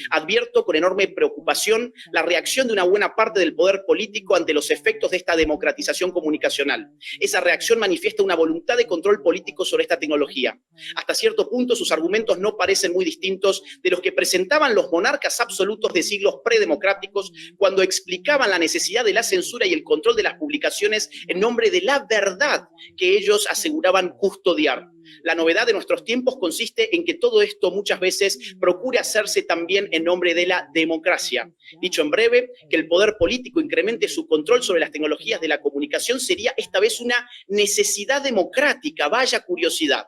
Advierto con enorme preocupación la reacción de una buena parte del poder político ante los efectos de esta democratización comunicacional. Esa reacción manifiesta una voluntad de control político sobre esta tecnología. Hasta cierto punto, sus argumentos no parecen muy distintos de los que presentaban los monarcas absolutos de siglos predemocráticos cuando explicaban la necesidad de la censura y el control de las publicaciones en nombre de la verdad que ellos aseguraban custodiar. La novedad de nuestros tiempos consiste en que todo esto muchas veces procure hacerse también en nombre de la democracia. Dicho en breve, que el poder político incremente su control sobre las tecnologías de la comunicación sería esta vez una necesidad democrática. Vaya curiosidad.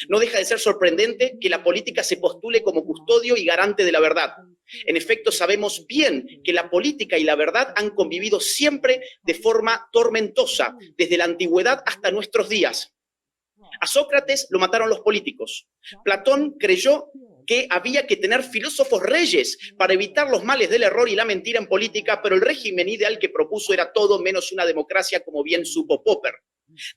No deja de ser sorprendente que la política se postule como custodio y garante de la verdad. En efecto, sabemos bien que la política y la verdad han convivido siempre de forma tormentosa, desde la antigüedad hasta nuestros días. A Sócrates lo mataron los políticos. Platón creyó que había que tener filósofos reyes para evitar los males del error y la mentira en política, pero el régimen ideal que propuso era todo menos una democracia, como bien supo Popper.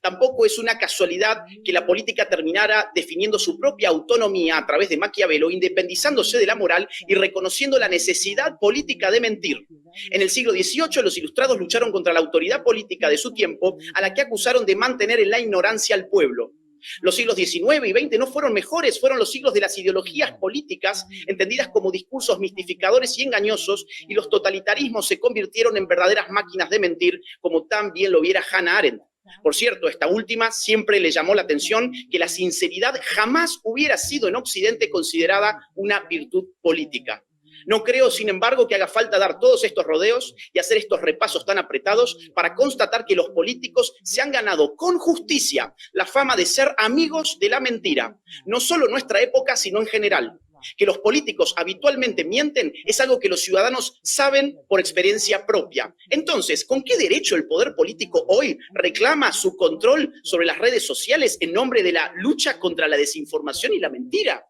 Tampoco es una casualidad que la política terminara definiendo su propia autonomía a través de Maquiavelo, independizándose de la moral y reconociendo la necesidad política de mentir. En el siglo XVIII, los ilustrados lucharon contra la autoridad política de su tiempo, a la que acusaron de mantener en la ignorancia al pueblo. Los siglos XIX y XX no fueron mejores, fueron los siglos de las ideologías políticas, entendidas como discursos mistificadores y engañosos, y los totalitarismos se convirtieron en verdaderas máquinas de mentir, como tan bien lo viera Hannah Arendt. Por cierto, esta última siempre le llamó la atención que la sinceridad jamás hubiera sido en Occidente considerada una virtud política. No creo, sin embargo, que haga falta dar todos estos rodeos y hacer estos repasos tan apretados para constatar que los políticos se han ganado con justicia la fama de ser amigos de la mentira, no solo en nuestra época, sino en general. Que los políticos habitualmente mienten es algo que los ciudadanos saben por experiencia propia. Entonces, ¿con qué derecho el poder político hoy reclama su control sobre las redes sociales en nombre de la lucha contra la desinformación y la mentira?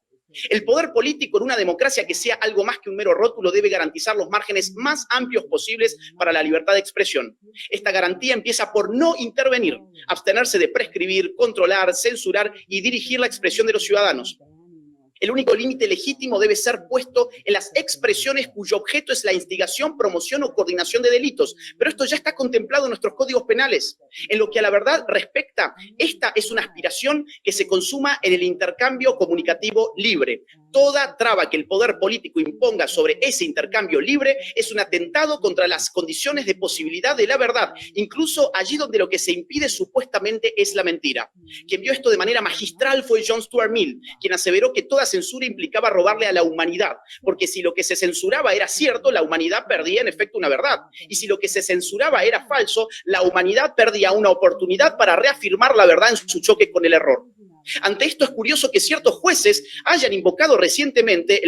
El poder político en una democracia que sea algo más que un mero rótulo debe garantizar los márgenes más amplios posibles para la libertad de expresión. Esta garantía empieza por no intervenir, abstenerse de prescribir, controlar, censurar y dirigir la expresión de los ciudadanos. El único límite legítimo debe ser puesto en las expresiones cuyo objeto es la instigación, promoción o coordinación de delitos. Pero esto ya está contemplado en nuestros códigos penales. En lo que a la verdad respecta, esta es una aspiración que se consuma en el intercambio comunicativo libre. Toda traba que el poder político imponga sobre ese intercambio libre es un atentado contra las condiciones de posibilidad de la verdad, incluso allí donde lo que se impide supuestamente es la mentira. Quien vio esto de manera magistral fue John Stuart Mill, quien aseveró que toda censura implicaba robarle a la humanidad, porque si lo que se censuraba era cierto, la humanidad perdía en efecto una verdad, y si lo que se censuraba era falso, la humanidad perdía una oportunidad para reafirmar la verdad en su choque con el error. Ante esto es curioso que ciertos jueces hayan invocado recientemente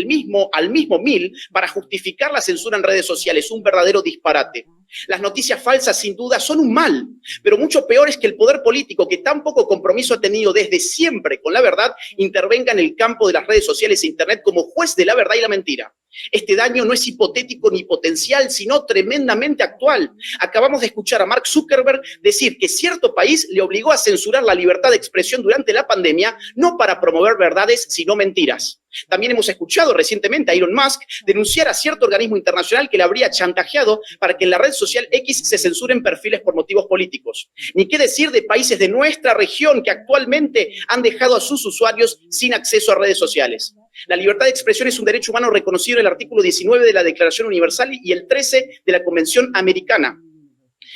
al mismo Mill para justificar la censura en redes sociales, un verdadero disparate. Las noticias falsas, sin duda, son un mal, pero mucho peor es que el poder político, que tan poco compromiso ha tenido desde siempre con la verdad, intervenga en el campo de las redes sociales e Internet como juez de la verdad y la mentira. Este daño no es hipotético ni potencial, sino tremendamente actual. Acabamos de escuchar a Mark Zuckerberg decir que cierto país le obligó a censurar la libertad de expresión durante la pandemia, no para promover verdades, sino mentiras. También hemos escuchado recientemente a Elon Musk denunciar a cierto organismo internacional que le habría chantajeado para que en la red social X se censuren perfiles por motivos políticos. Ni qué decir de países de nuestra región que actualmente han dejado a sus usuarios sin acceso a redes sociales. La libertad de expresión es un derecho humano reconocido en el artículo 19 de la Declaración Universal y el 13 de la Convención Americana.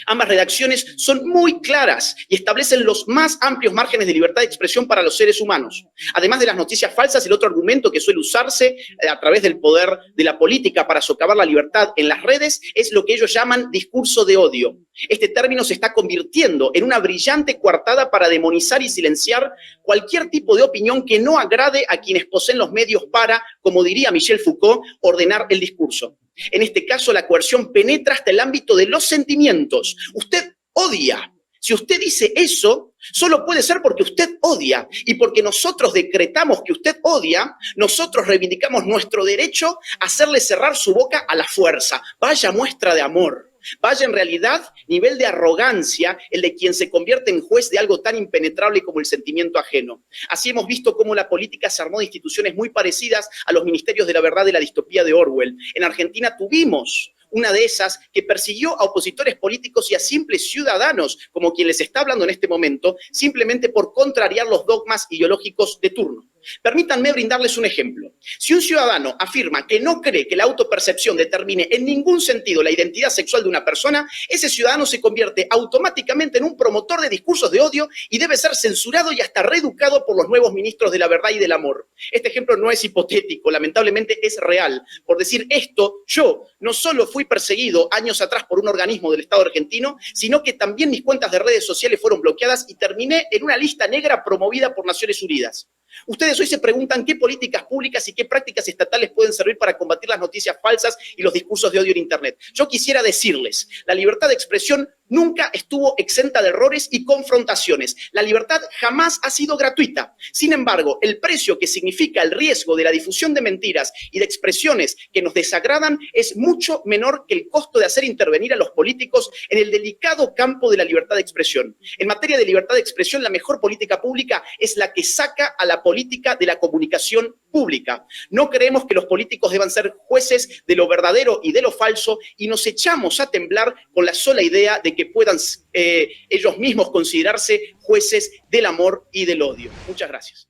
Ambas redacciones son muy claras y establecen los más amplios márgenes de libertad de expresión para los seres humanos. Además de las noticias falsas, el otro argumento que suele usarse a través del poder de la política para socavar la libertad en las redes es lo que ellos llaman discurso de odio. Este término se está convirtiendo en una brillante coartada para demonizar y silenciar cualquier tipo de opinión que no agrade a quienes poseen los medios para, como diría Michel Foucault, ordenar el discurso. En este caso, la coerción penetra hasta el ámbito de los sentimientos. Usted odia. Si usted dice eso, solo puede ser porque usted odia. Y porque nosotros decretamos que usted odia, nosotros reivindicamos nuestro derecho a hacerle cerrar su boca a la fuerza. Vaya muestra de amor. Vaya en realidad nivel de arrogancia el de quien se convierte en juez de algo tan impenetrable como el sentimiento ajeno. Así hemos visto cómo la política se armó de instituciones muy parecidas a los ministerios de la verdad de la distopía de Orwell. En Argentina tuvimos una de esas que persiguió a opositores políticos y a simples ciudadanos, como quien les está hablando en este momento, simplemente por contrariar los dogmas ideológicos de turno. Permítanme brindarles un ejemplo. Si un ciudadano afirma que no cree que la autopercepción determine en ningún sentido la identidad sexual de una persona, ese ciudadano se convierte automáticamente en un promotor de discursos de odio y debe ser censurado y hasta reeducado por los nuevos ministros de la verdad y del amor. Este ejemplo no es hipotético, lamentablemente es real. Por decir esto, yo no solo fui perseguido años atrás por un organismo del Estado argentino, sino que también mis cuentas de redes sociales fueron bloqueadas y terminé en una lista negra promovida por Naciones Unidas. Ustedes hoy se preguntan qué políticas públicas y qué prácticas estatales pueden servir para combatir las noticias falsas y los discursos de odio en Internet. Yo quisiera decirles, la libertad de expresión nunca estuvo exenta de errores y confrontaciones. La libertad jamás ha sido gratuita. Sin embargo, el precio que significa el riesgo de la difusión de mentiras y de expresiones que nos desagradan es mucho menor que el costo de hacer intervenir a los políticos en el delicado campo de la libertad de expresión. En materia de libertad de expresión, la mejor política pública es la que saca a la política de la comunicación pública. No creemos que los políticos deban ser jueces de lo verdadero y de lo falso y nos echamos a temblar con la sola idea de que puedan ellos mismos considerarse jueces del amor y del odio. Muchas gracias.